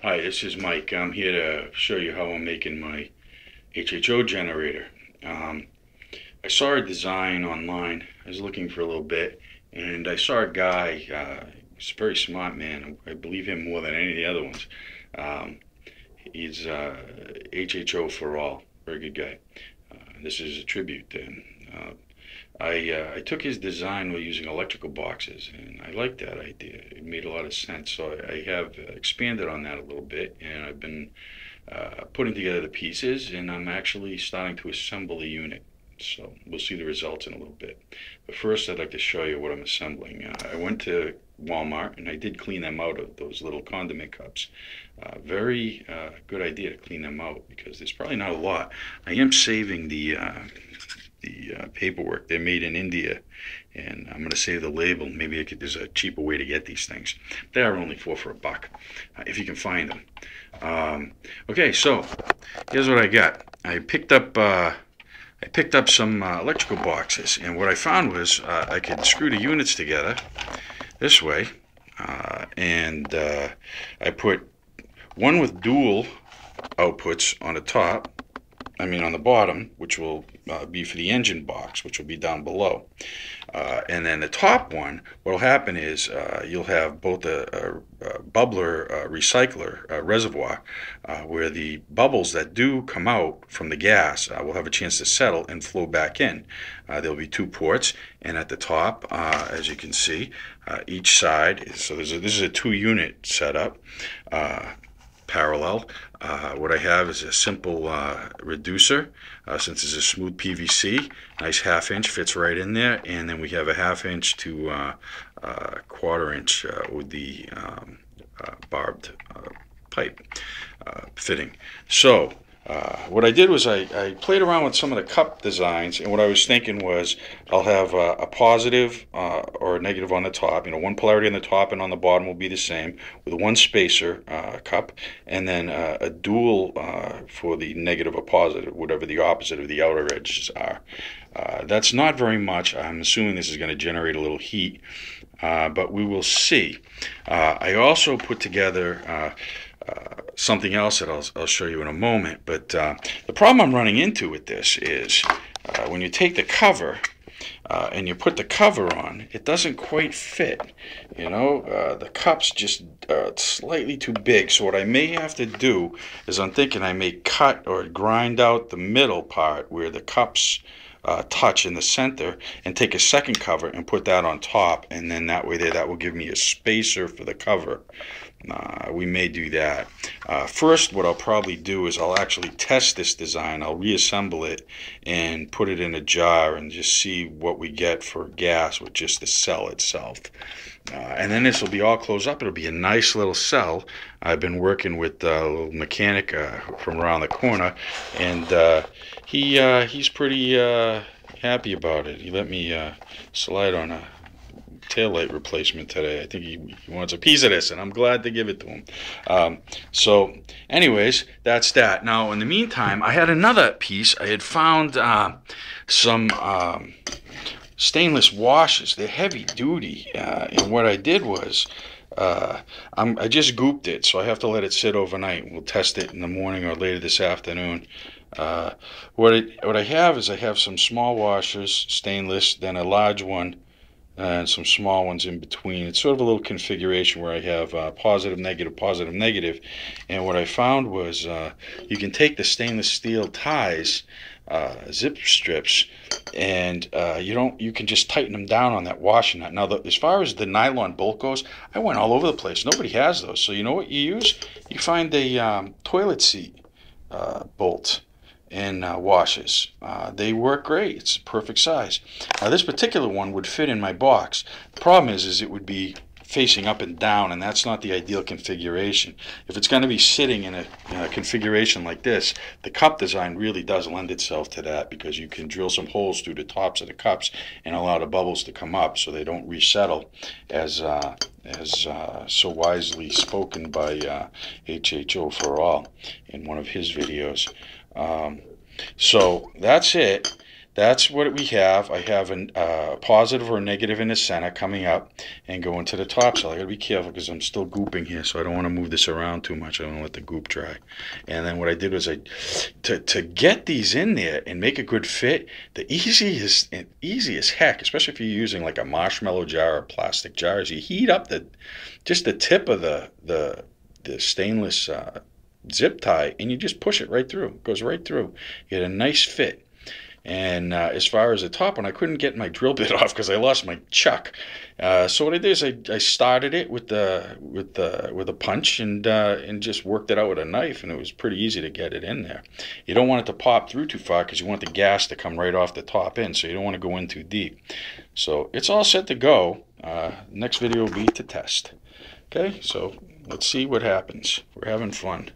Hi, this is Mike. I'm here to show you how I'm making my HHO generator. I saw a design online. I was looking for a little bit, and I saw a guy. He's a very smart man. I believe him more than any of the other ones. Um, he's HHO for all. Very good guy. This is a tribute to him. I took his design while using electrical boxes, and I liked that idea. It made a lot of sense. So I have expanded on that a little bit, and I've been putting together the pieces, and I'm actually starting to assemble the unit. So we'll see the results in a little bit. But first, I'd like to show you what I'm assembling. I went to Walmart, and I did clean them out of those little condiment cups. Very good idea to clean them out because there's probably not a lot. I am saving the paperwork. They're made in India, and I'm going to save the label. Maybe there's a cheaper way to get these things. They are only $4 for $1 if you can find them. Okay, so here's what I got. I picked up some electrical boxes, and what I found was I could screw the units together this way, and I put one with dual outputs on the top. On the bottom, which will be for the engine box, which will be down below. And then the top one, what will happen is you'll have both a bubbler recycler reservoir where the bubbles that do come out from the gas will have a chance to settle and flow back in. There'll be 2 ports, and at the top, as you can see, each side, so this is a 2-unit setup. Parallel. What I have is a simple reducer, since it's a smooth PVC, nice 1/2 inch fits right in there, and then we have a 1/2 inch to 1/4 inch with the barbed pipe fitting. So what I did was I played around with some of the cup designs, and what I was thinking was I'll have a positive or a negative on the top. One polarity on the top and on the bottom will be the same, with one spacer cup, and then a dual for the negative or positive, whatever the opposite of the outer edges are. That's not very much. I'm assuming this is going to generate a little heat, but we will see. I also put together something else that I'll show you in a moment, but the problem I'm running into with this is when you take the cover and you put the cover on, it doesn't quite fit. The cups just are slightly too big, so what I may have to do is I'm thinking I may cut or grind out the middle part where the cups touch in the center, and take a second cover and put that on top, and then that way that will give me a spacer for the cover. We may do that. First, what I'll probably do is I'll actually test this design. I'll reassemble it and put it in a jar and just see what we get for gas with just the cell itself. And then this will be all closed up. It'll be a nice little cell. I've been working with a little mechanic from around the corner, and he's pretty happy about it. He let me slide on a taillight replacement today. I think he wants a piece of this, and I'm glad to give it to him. So anyways, that's that. Now, in the meantime, I had another piece. I had found some stainless washers. They're heavy duty, and what I did was I just gooped it, so I have to let it sit overnight. We'll test it in the morning or later this afternoon. What I have is I have some small washers, stainless, then a large one, and some small ones in between. It's sort of a little configuration where I have positive, negative. And what I found was you can take the stainless steel ties, zip strips, and you can just tighten them down on that washer nut. Now, as far as the nylon bolt goes, I went all over the place. Nobody has those. So you know what you use? You find a toilet seat bolt and washes. They work great. It's a perfect size. Now, this particular one would fit in my box. The problem is it would be facing up and down, and that's not the ideal configuration. If it's going to be sitting in a configuration like this, the cup design really does lend itself to that, because you can drill some holes through the tops of the cups and allow the bubbles to come up so they don't resettle, as so wisely spoken by HHO for all in one of his videos. So that's it. that's what we have. I have a positive or a negative in the center coming up and going to the top. So I gotta be careful because I'm still gooping here, so I don't want to move this around too much. I don't want to let the goop dry. And then what I did was to get these in there and make a good fit, the easiest heck, especially if you're using like a marshmallow jar or plastic jars, you heat up just the tip of the stainless zip tie, and you just push it right through. It goes right through. You get a nice fit. And as far as the top one, I couldn't get my drill bit off because I lost my chuck. So what I did is I started it with a punch and just worked it out with a knife, and it was pretty easy to get it in there. You don't want it to pop through too far because you want the gas to come right off the top end, so you don't want to go in too deep. So it's all set to go. Next video will be to test. Okay, so let's see what happens. We're having fun.